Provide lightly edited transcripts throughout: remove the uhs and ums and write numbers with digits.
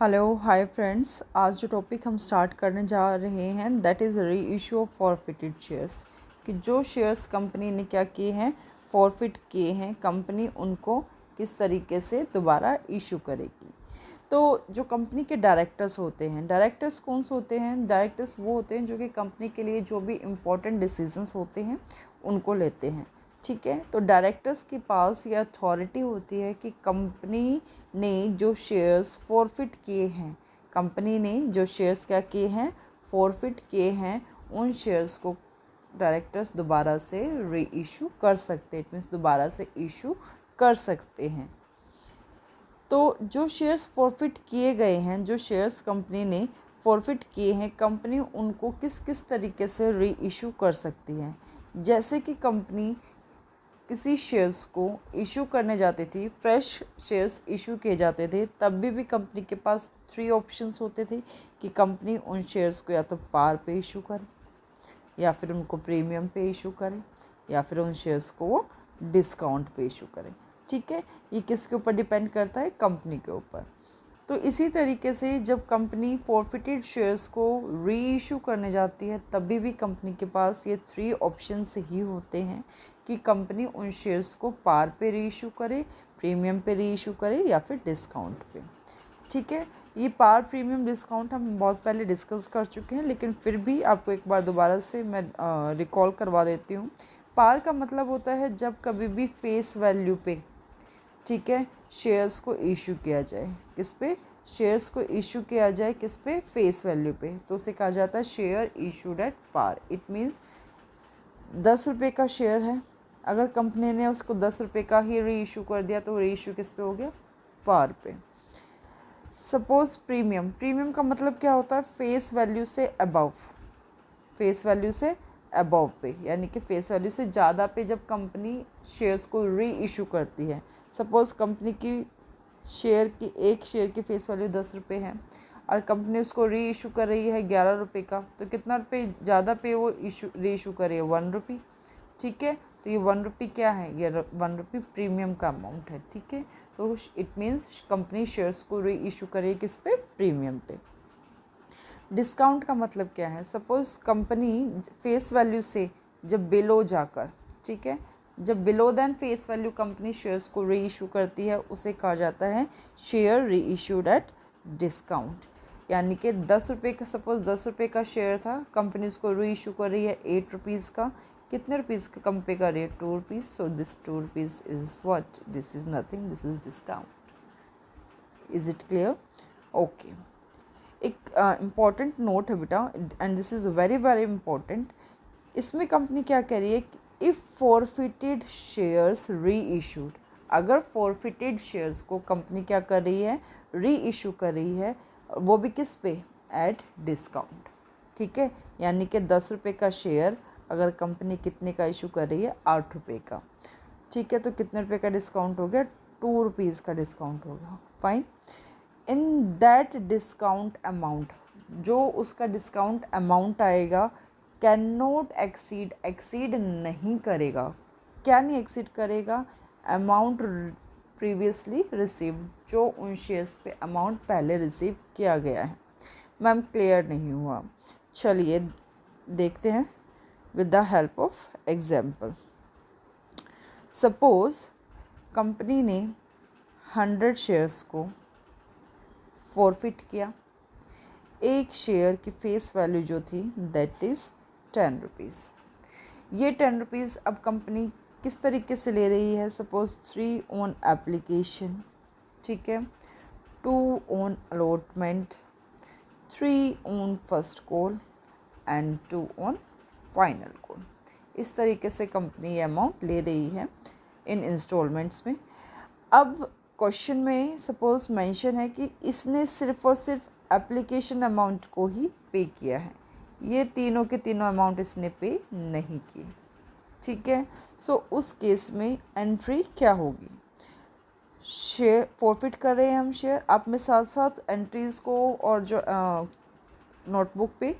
Hello hi friends. आज जो topic हम स्टार्ट करने जा रहे हैं दैट इज़ री इशू ऑफ फॉरफिटेड शेयर्स। कि जो शेयर्स कंपनी ने क्या किए हैं, फॉरफिट किए हैं, कंपनी उनको किस तरीके से दोबारा इशू करेगी। तो जो कंपनी के डायरेक्टर्स होते हैं, डायरेक्टर्स कौन से होते हैं? डायरेक्टर्स वो होते हैं जो कि कंपनी के लिए जो भी इम्पोर्टेंट डिसीजंस होते हैं उनको लेते हैं। ठीक है, तो डायरेक्टर्स के पास ये अथॉरिटी होती है कि कंपनी ने जो शेयर्स फॉरफिट किए हैं, कंपनी ने जो शेयर्स क्या किए हैं, फॉरफिट किए हैं, उन शेयर्स को डायरेक्टर्स दोबारा से री इशू कर सकते हैं। इट मीन्स दोबारा से इशू कर सकते हैं। तो जो शेयर्स फॉरफिट किए गए हैं, जो शेयर्स कंपनी ने फॉरफिट किए हैं, कंपनी उनको किस किस तरीके से री इशू कर सकती है। जैसे कि कंपनी किसी शेयर्स को इशू करने जाती थी, फ्रेश शेयर्स इशू किए जाते थे, तब भी कंपनी के पास 3 ऑप्शंस होते थे कि कंपनी उन शेयर्स को या तो पार पे इशू करे, या फिर उनको प्रीमियम पे इशू करे, या फिर उन शेयर्स को वो डिस्काउंट पे इशू करे। ठीक है, ये किसके ऊपर डिपेंड करता है? कंपनी के ऊपर। तो इसी तरीके से जब कंपनी फॉरफिटेड शेयर्स को री इशू करने जाती है, तभी भी कंपनी के पास ये 3 ऑप्शंस ही होते हैं कि कंपनी उन शेयर्स को पार पे री इशू करे, प्रीमियम पे री इशू करे, या फिर डिस्काउंट पे। ठीक है, ये पार, प्रीमियम, डिस्काउंट हम बहुत पहले डिस्कस कर चुके हैं, लेकिन फिर भी आपको एक बार दोबारा से मैं रिकॉल करवा देती हूँ। पार का मतलब होता है जब कभी भी फेस वैल्यू पे, ठीक है, शेयर्स को इशू किया जाए। किस पे? शेयर्स को इशू किया जाए किस पे? फेस वैल्यू पे, तो उसे कहा जाता है share issued at par. It means 10 रुपये का शेयर है, अगर कंपनी ने उसको 10 रुपये का ही री इशू कर दिया तो री इशू किस पे हो गया? पार पे। सपोज प्रीमियम, प्रीमियम का मतलब क्या होता है? फेस वैल्यू से अबव, फेस वैल्यू से अबव पे, यानी कि फेस वैल्यू से ज़्यादा पे जब कंपनी शेयर्स को री इशू करती है। सपोज़ कंपनी की एक शेयर की फेस वैल्यू 10 रुपये है और कंपनी उसको री इशू कर रही है 11 रुपये का, तो कितना रुपये ज़्यादा पे वो री इशू कर रही है? 1 रुपी। ठीक है, तो ये 1 रुपी क्या है? ये 1 रुपी प्रीमियम का अमाउंट है। ठीक है, तो इट मीन्स कंपनी शेयर्स को री इशू कर रही है किस पे? प्रीमियम पे। डिस्काउंट का मतलब क्या है? सपोज़ कंपनी फेस वैल्यू से जब बिलो जाकर, ठीक है, जब below then face value company shares को री इशू करती है, उसे कहा जाता है शेयर री इशूड एट डिस्काउंट। यानी कि 10 रुपये का, सपोज़ 10 रुपये का शेयर था, कंपनी उसको री इशू कर रही है 8 रुपीज़ का। कितने रुपीज़ का कंपनी का rate? 2 rupees. So this 2 rupees is what? This is nothing, this is discount. Is it clear? Okay. एक इम्पॉर्टेंट नोट है बेटा, and this is very very important. इसमें कंपनी क्या कह रही है कि इफ़ फॉरफिटेड शेयर्स री इशूड, अगर फॉरफिटेड शेयर्स को कंपनी क्या कर रही है? री इशू कर रही है, वो भी किस पे? At discount. ठीक है, यानी कि 10 रुपये का शेयर अगर कंपनी कितने का इशू कर रही है? 8 रुपये का। ठीक है, तो कितने रुपये का डिस्काउंट हो गया? 2 रुपीज़ का डिस्काउंट होगा। Fine. In that discount amount, जो उसका डिस्काउंट अमाउंट आएगा, कैन नॉट एक्सीड, एक्सीड नहीं करेगा। क्या नहीं एक्सीड करेगा? अमाउंट प्रीवियसली रिसीव्ड, जो उन शेयर्स पे अमाउंट पहले रिसीव किया गया है। मैम क्लियर नहीं हुआ? चलिए देखते हैं with the help of example. Suppose company ने 100 शेयर्स को फॉरफिट किया। एक शेयर की फेस वैल्यू जो थी दैट इज़ 10 रुपीज़। ये 10 रुपीज़ अब कंपनी किस तरीके से ले रही है? सपोज 3 ऑन एप्लीकेशन, ठीक है, 2 on allotment, 3 on first call and 2 on final call. इस तरीके से कंपनी ये अमाउंट ले रही है इन इंस्टॉलमेंट्स में। अब क्वेश्चन में सपोज मेंशन है कि इसने सिर्फ और सिर्फ एप्लीकेशन अमाउंट को ही पे किया है, ये तीनों के तीनों अमाउंट इसने पे नहीं किए। ठीक है, सो उस केस में एंट्री क्या होगी? शेयर फॉरफिट कर रहे हैं हम शेयर, आप में साथ साथ एंट्रीज़ को और जो नोटबुक पे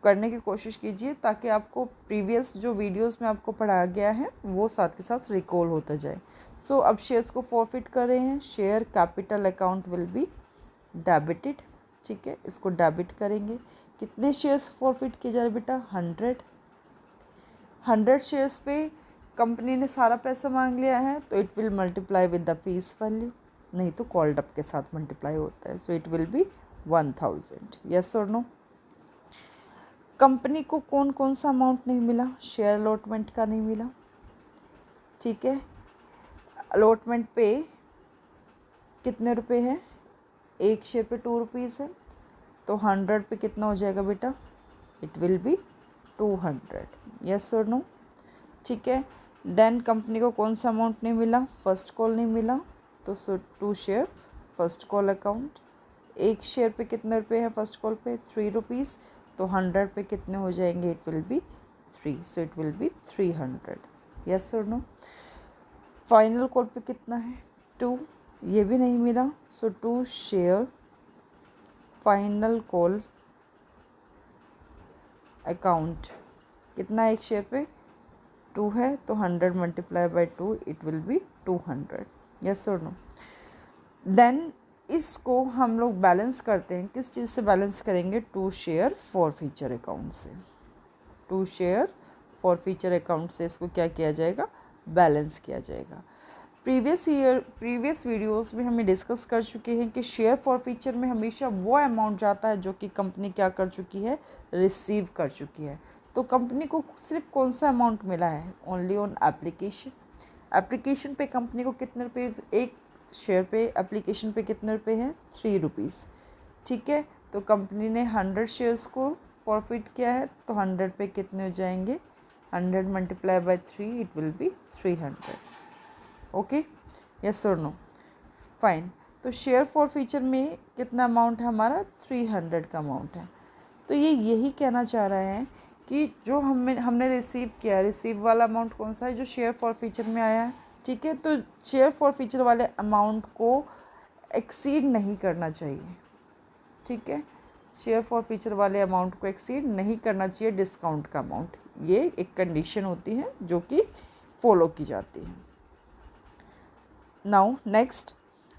करने की कोशिश कीजिए, ताकि आपको प्रीवियस जो वीडियोस में आपको पढ़ाया गया है वो साथ के साथ रिकॉल होता जाए। सो अब शेयर्स को फॉरफिट कर रहे हैं, share capital account will be debited, ठीक है, इसको डेबिट करेंगे। कितने शेयर्स फॉरफिट किए जा रहे बेटा? 100 शेयर्स पे कंपनी ने सारा पैसा मांग लिया है, तो it will multiply with the face value, नहीं तो कॉल्ड अप के साथ मल्टीप्लाई होता है, so it will B 1000। Yes और नो? कंपनी को कौन कौन सा अमाउंट नहीं मिला? शेयर अलॉटमेंट का नहीं मिला, ठीक है। अलॉटमेंट पे कितने रुपए हैं? एक शेयर पे 2 रुपीज़ है, तो 100 पे कितना हो जाएगा बेटा? It will B 200। यस और नो? ठीक है। देन कंपनी को कौन सा अमाउंट नहीं मिला? फर्स्ट कॉल नहीं मिला, तो 2 शेयर फर्स्ट कॉल अकाउंट। एक शेयर पे कितने रुपए हैं फर्स्ट कॉल पे? 3 रुपीज़, तो 100 पे कितने हो जाएंगे? It will B 3, so it will B 300। Yes और नो? फाइनल कॉल पे कितना है? 2, ये भी नहीं मिला, सो 2 शेयर फाइनल कॉल अकाउंट। कितना एक शेयर पे? 2 है, तो 100 multiply by 2 it will B 200। Yes और नो? देन इसको हम लोग बैलेंस करते हैं, किस चीज़ से बैलेंस करेंगे? 2 शेयर फॉरफीचर अकाउंट से। 2 शेयर फॉरफीचर अकाउंट से इसको क्या किया जाएगा? बैलेंस किया जाएगा। प्रीवियस वीडियोस में हमें डिस्कस कर चुके हैं कि शेयर फॉरफीचर में हमेशा वो अमाउंट जाता है जो कि कंपनी क्या कर चुकी है? रिसीव कर चुकी है। तो कंपनी को सिर्फ कौन सा अमाउंट मिला है? Only on application. एप्लीकेशन पे कंपनी को कितने रुपये? एक शेयर पे एप्लीकेशन पे कितने रुपए हैं? 3 रुपीज़, ठीक है। तो कंपनी ने 100 शेयर्स को प्रॉफिट किया है, तो 100 पे कितने हो जाएंगे? 100 multiply by 3 it will B 300। Okay, yes और नो? फाइन। तो शेयर फॉरफीचर में कितना अमाउंट है हमारा? 300 का अमाउंट है। तो ये यही कहना चाह रहा है कि जो हमने रिसीव किया, रिसीव वाला अमाउंट कौन सा है? जो शेयर फॉरफीचर में आया है, ठीक है। तो शेयर फॉरफीचर वाले अमाउंट को एक्सीड नहीं करना चाहिए, ठीक है। शेयर फॉरफीचर वाले अमाउंट को एक्सीड नहीं करना चाहिए डिस्काउंट का अमाउंट। ये एक कंडीशन होती है जो कि फॉलो की जाती है। नाउ नेक्स्ट,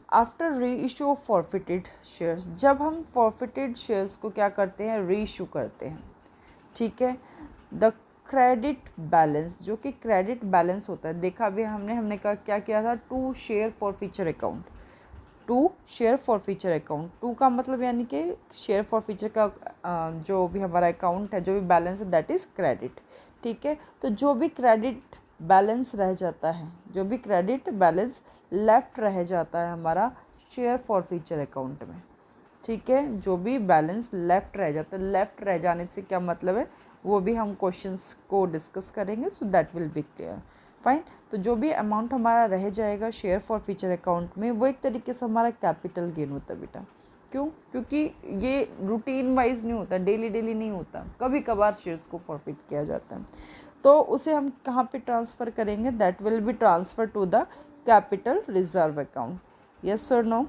आफ्टर री इशू ऑफ फॉरफिटेड शेयर्स, जब हम फॉरफिटेड शेयर्स को क्या करते हैं? री इशू करते हैं, ठीक है। द क्रेडिट बैलेंस, जो कि क्रेडिट बैलेंस होता है, देखा भी हमने क्या किया था? 2 share forfeiture account. 2 share forfeiture account, 2 का मतलब यानी कि शेयर फॉरफीचर का जो भी हमारा अकाउंट है, जो भी बैलेंस है, दैट इज़ क्रेडिट, ठीक है। तो जो भी क्रेडिट बैलेंस रह जाता है, जो भी क्रेडिट बैलेंस लेफ्ट रह जाता है हमारा शेयर फॉरफीचर अकाउंट में, ठीक है, जो भी बैलेंस लेफ्ट रह जाता है, लेफ्ट रह जाने से क्या मतलब है वो भी हम क्वेश्चंस को डिस्कस करेंगे, so that will B clear. Fine. तो जो भी अमाउंट हमारा रह जाएगा शेयर फॉरफीचर अकाउंट में, वो एक तरीके से हमारा कैपिटल गेन होता है बेटा। क्यों? क्योंकि ये रूटीन वाइज नहीं होता, डेली नहीं होता, कभी कभार शेयर्स को फॉरफिट किया जाता है। तो उसे हम कहाँ पे ट्रांसफ़र करेंगे? That will be transfer to the capital reserve account. Yes और no?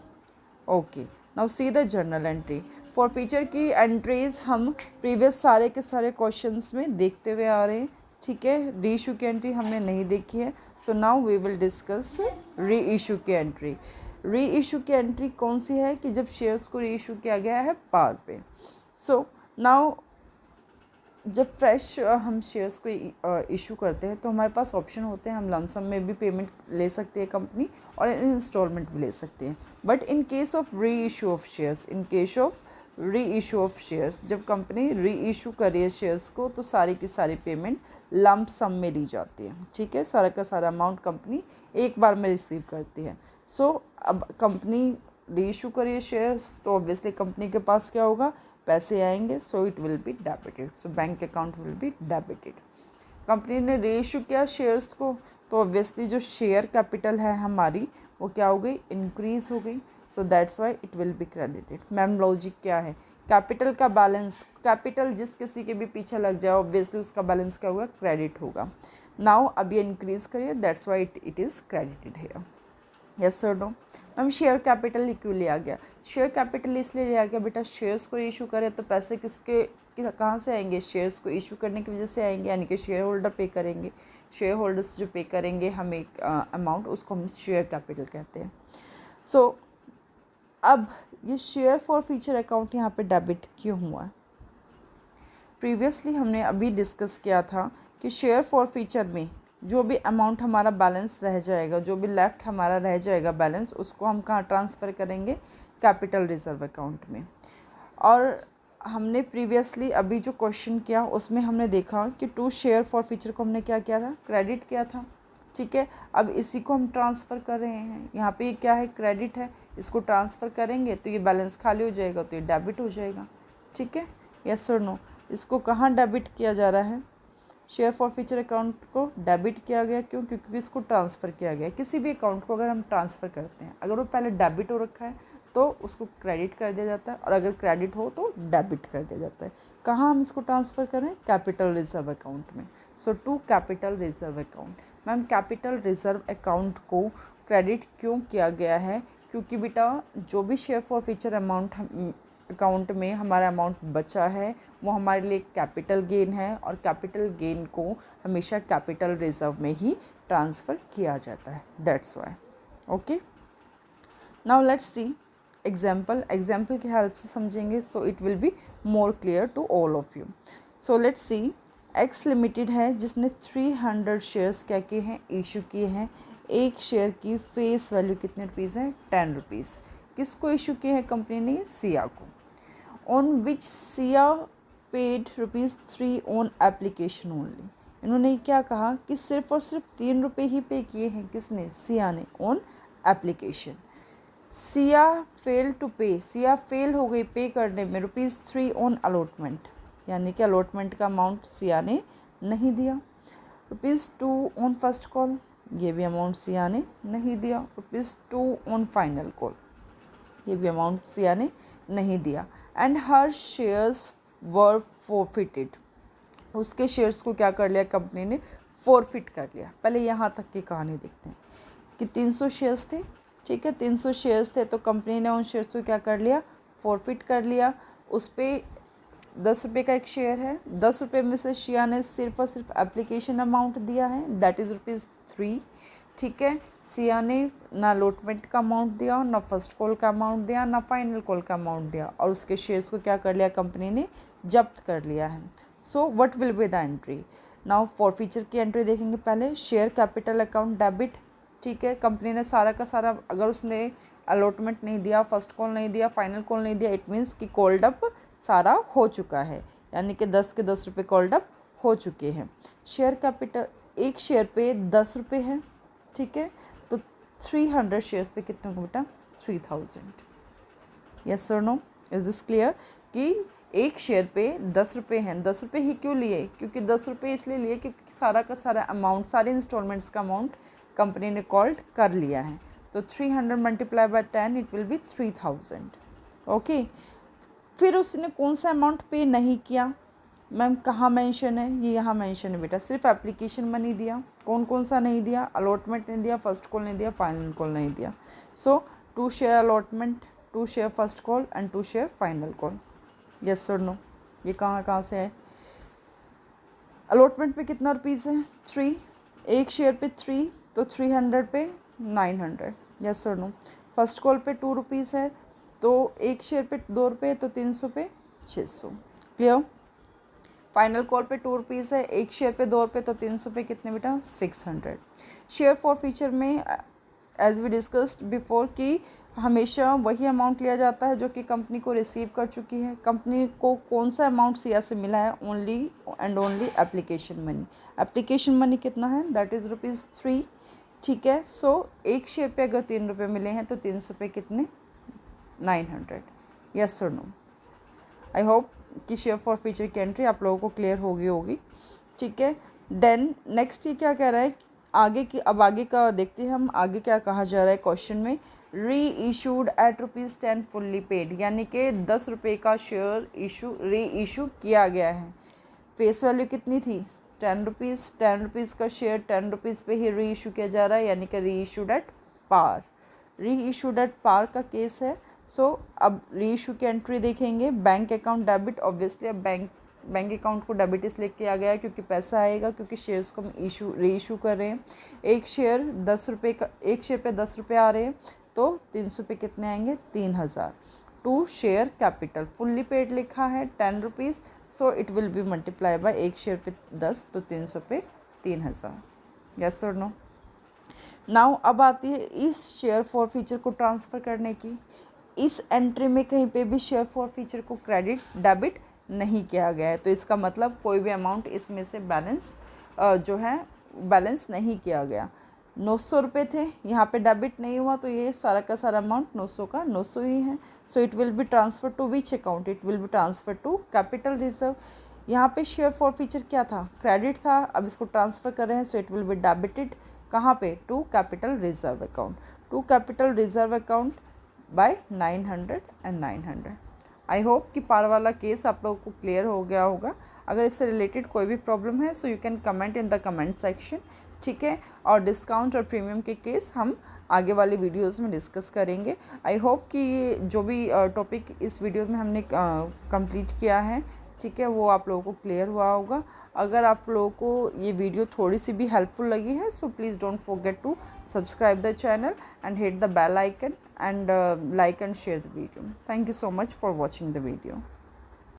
Okay, now see the journal entry. Forfeiture की एंट्रीज हम प्रीवियस सारे के सारे क्वेश्चंस में देखते हुए आ रहे हैं, ठीक है। री इशू की एंट्री हमने नहीं देखी है, so now we will discuss reissue की एंट्री। री इशू की एंट्री कौन सी है? कि जब शेयर्स को री इशू किया गया है पार पे। सो नाउ जब फ्रेश हम शेयर्स को इशू करते हैं, तो हमारे पास ऑप्शन होते हैं, हम लमसम में भी पेमेंट ले सकते हैं कंपनी, और इंस्टॉलमेंट भी ले सकते हैं। बट इन केस ऑफ री issue of shares, in case of री इशू ऑफ शेयर्स, जब कंपनी री इशू करे है शेयर्स को, तो सारी की सारी पेमेंट लम्प सम में ली जाती है, ठीक है। सारा का सारा अमाउंट कंपनी एक बार में रिसीव करती है। सो अब कंपनी री इशू करी है शेयर्स, तो ऑब्वियसली कंपनी के पास क्या होगा? पैसे आएंगे, सो it will be debited, so bank account will be debited. Company ने री इशू किया शेयर्स को, तो ऑब्वियसली जो शेयर कैपिटल है हमारी, वो क्या हो गई? इंक्रीज हो गई, so that's why it will be credited. Ma'am logic क्या है? कैपिटल का बैलेंस, कैपिटल जिस किसी के भी पीछे लग जाए, ऑब्वियसली उसका बैलेंस क्या होगा? क्रेडिट होगा। नाउ अब ये इंक्रीज करिए, that's why it is credited है। यस और नो? मैम शेयर कैपिटल क्यों लिया गया? शेयर कैपिटल इसलिए लिया गया बेटा, शेयर्स को इशू करें तो पैसे कहाँ से आएंगे? शेयर्स को इशू करने की वजह से आएंगे, यानी कि शेयर होल्डर पे करेंगे। शेयर होल्डर्स जो पे करेंगे हमें अमाउंट, उसको हम शेयर कैपिटल कहते हैं। सो अब ये शेयर फॉर फ्यूचर अकाउंट यहाँ पे डेबिट क्यों हुआ है? प्रीवियसली हमने अभी डिस्कस किया था कि शेयर फॉर फ्यूचर में जो भी अमाउंट हमारा बैलेंस रह जाएगा, जो भी लेफ्ट हमारा रह जाएगा बैलेंस, उसको हम कहाँ ट्रांसफ़र करेंगे? कैपिटल रिजर्व अकाउंट में। और हमने प्रीवियसली अभी जो क्वेश्चन किया उसमें हमने देखा कि टू शेयर फॉर फ्यूचर को हमने क्या किया था? क्रेडिट किया था। ठीक है, अब इसी को हम ट्रांसफ़र कर रहे हैं। यहाँ पे क्या है? क्रेडिट है। इसको ट्रांसफ़र करेंगे तो ये बैलेंस खाली हो जाएगा, तो ये डेबिट हो जाएगा। ठीक है, यस और नो? इसको कहाँ डेबिट किया जा रहा है? शेयर फॉर फ्यूचर अकाउंट को डेबिट किया गया। क्यों? क्योंकि इसको ट्रांसफ़र किया गया। किसी भी अकाउंट को अगर हम ट्रांसफ़र करते हैं, अगर वो पहले डेबिट हो रखा है तो उसको क्रेडिट कर दिया जाता है, और अगर क्रेडिट हो तो डेबिट कर दिया जाता है। कहाँ हम इसको ट्रांसफ़र करें? कैपिटल रिजर्व अकाउंट में। So to capital reserve account. Ma'am capital reserve account को क्रेडिट क्यों किया गया है? क्योंकि बेटा जो भी शेयर फॉर फ्यूचर अकाउंट में हमारा अमाउंट बचा है वो हमारे लिए कैपिटल गेन है, और कैपिटल गेन को हमेशा कैपिटल रिजर्व में ही ट्रांसफ़र किया जाता है। That's why. Okay, now let's see example की हेल्प से समझेंगे, so it will be more clear to all of you. So let's see, X limited है जिसने 300 शेयर्स क्या किए हैं? इशू किए हैं। एक शेयर की फेस वैल्यू कितने रुपीज़ है? 10 रुपीज़। किसको इशू किए हैं कंपनी ने? सिया को। On which Siya paid ₹3 on application only. इन्होंने क्या कहा कि सिर्फ और सिर्फ 3 रुपये ही पे किए हैं। किसने? सिया ने, on application. Siya fail to pay, Siya fail हो गई पे करने में ₹3 ऑन अलॉटमेंट, यानी कि अलॉटमेंट का अमाउंट सिया ने नहीं दिया। ₹2 ऑन फर्स्ट कॉल, ये भी अमाउंट सिया ने नहीं दिया। ₹2 ऑन फाइनल कॉल, ये भी अमाउंट सिया ने नहीं दिया। And her shares were forfeited, उसके शेयर्स को क्या कर लिया कंपनी ने? फॉरफिट कर लिया। पहले यहाँ तक की कहानी देखते हैं कि 300 शेयर्स थे। ठीक है, 300 शेयर्स थे तो कंपनी ने उन शेयर्स को क्या कर लिया? फॉरफिट कर लिया। उस पर 10 रुपये का एक शेयर है, 10 रुपये में से सिया ने सिर्फ और सिर्फ एप्लीकेशन अमाउंट दिया है, दैट इज़ ₹3। ठीक है, सिया ने ना अलॉटमेंट का अमाउंट दिया, ना फर्स्ट कॉल का अमाउंट दिया, ना फाइनल कॉल का अमाउंट दिया, और उसके शेयर्स को क्या कर लिया कंपनी ने? जब्त कर लिया है। So what will be the entry? Now for future की एंट्री देखेंगे। पहले शेयर कैपिटल अकाउंट डेबिट। ठीक है, कंपनी ने सारा का सारा, अगर उसने अलॉटमेंट नहीं दिया, फर्स्ट कॉल नहीं दिया, फाइनल कॉल नहीं दिया, इट मीन्स कि कॉल्ड अप सारा हो चुका है, यानी कि 10 के 10 रुपये कॉल्ड अप हो चुके हैं। शेयर कैपिटल एक शेयर पे 10 रुपये है। ठीक है, तो 300 शेयर्स पे कितने होगा बेटा? 3000। यस और नो? Is this clear? कि एक शेयर पे 10 रुपये हैं। 10 रुपये ही क्यों लिए? क्योंकि 10 रुपये इसलिए लिए क्योंकि सारा का सारा अमाउंट, सारे इंस्टॉलमेंट्स का अमाउंट कंपनी ने कॉल्ड कर लिया है। तो 300 multiply by 10 it will B 3000। Okay, फिर उसने कौन सा अमाउंट पे नहीं किया? मैम कहाँ मेंशन है? ये यहाँ मेंशन है बेटा। सिर्फ एप्लीकेशन मनी दिया। कौन कौन सा नहीं दिया? अलॉटमेंट नहीं दिया, फर्स्ट कॉल नहीं दिया, फाइनल कॉल नहीं दिया। सो 2 share allotment, 2 share first call and 2 share final call. Yes और नो? ये कहाँ से है? अलॉटमेंट पे कितना रुपीज़ है? 3। एक शेयर पे 3, तो 300 पे 900। यस और नो? फर्स्ट कॉल पे 2 रुपीज़ है, तो एक शेयर पे 2 रुपये, तो 300 पे 600। क्लियर? फाइनल कॉल पे 2 रुपीज़ है, एक शेयर पे 2 रुपये, तो 300 पे कितने बेटा? 600। शेयर फॉर फ्यूचर में एज वी डिस्कस्ड बिफोर कि हमेशा वही अमाउंट लिया जाता है जो कि कंपनी को रिसीव कर चुकी है। कंपनी को कौन सा अमाउंट सिया से मिला है? Only and only application money. Application money कितना है? That is ₹3। ठीक है, सो एक शेयर पे अगर 3 रुपये मिले हैं तो 300 पे कितने? 900। यस और नो? आई होप कि शेयर फॉर फ्यूचर की एंट्री आप लोगों को क्लियर होगी। ठीक है, देन नेक्स्ट ये क्या कह रहा है आगे की? अब आगे का देखते हैं हम, आगे क्या कहा जा रहा है क्वेश्चन में। री इशूड एट ₹10 फुल्ली पेड, यानी कि 10 रुपये का शेयर री इशू किया गया है। फेस वैल्यू कितनी थी? 10 रुपीज़। 10 रुपीज़ का शेयर 10 रुपीज़ पे ही री इशू किया जा रहा है, यानी कि री इशूड एट पार। री इशूड एट पार का केस है। सो अब री इशू की एंट्री देखेंगे। बैंक अकाउंट डेबिट, ऑब्वियसली अब बैंक अकाउंट को डेबिट इसलिए किया गया है क्योंकि पैसा आएगा, क्योंकि शेयर्स को हम री इशू कर रहे हैं। एक शेयर 10 रुपये का, एक शेयर पे 10 रुपये आ रहे हैं, तो 300 पे कितने आएंगे 3000। To share capital fully paid लिखा है 10 rupees, so it will be multiply by एक शेयर पे 10, तो 300 पे 3000। यस और नो। नाउ अब आती है इस शेयर फॉर फीचर को ट्रांसफ़र करने की। इस एंट्री में कहीं पे भी शेयर फॉर फीचर को क्रेडिट डेबिट नहीं किया गया है, तो इसका मतलब कोई भी अमाउंट इसमें से बैलेंस जो है बैलेंस नहीं किया गया। 900 रुपये थे, यहाँ पे डेबिट नहीं हुआ, तो ये सारा का सारा अमाउंट 900 का 900 ही है। So it will be transfer to which account, it will be transfer to capital reserve. यहाँ पे शेयर फॉर फीचर क्या था, क्रेडिट था, अब इसको ट्रांसफ़र कर रहे हैं, so it will be debited कहाँ पे, to capital reserve account, to capital reserve account by 900 and 900। I hope कि पार वाला केस आप लोगों को क्लियर हो गया होगा। अगर इससे रिलेटेड कोई भी प्रॉब्लम है so you can comment in the comment section, ठीक है। और डिस्काउंट और प्रीमियम के केस हम आगे वाली वीडियोस में डिस्कस करेंगे। आई होप कि ये जो भी टॉपिक इस वीडियो में हमने कंप्लीट किया है, ठीक है, वो आप लोगों को क्लियर हुआ होगा। अगर आप लोगों को ये वीडियो थोड़ी सी भी हेल्पफुल लगी है so please don't forget to subscribe the channel and hit the bell icon and like and share the video. Thank you so much for watching the video.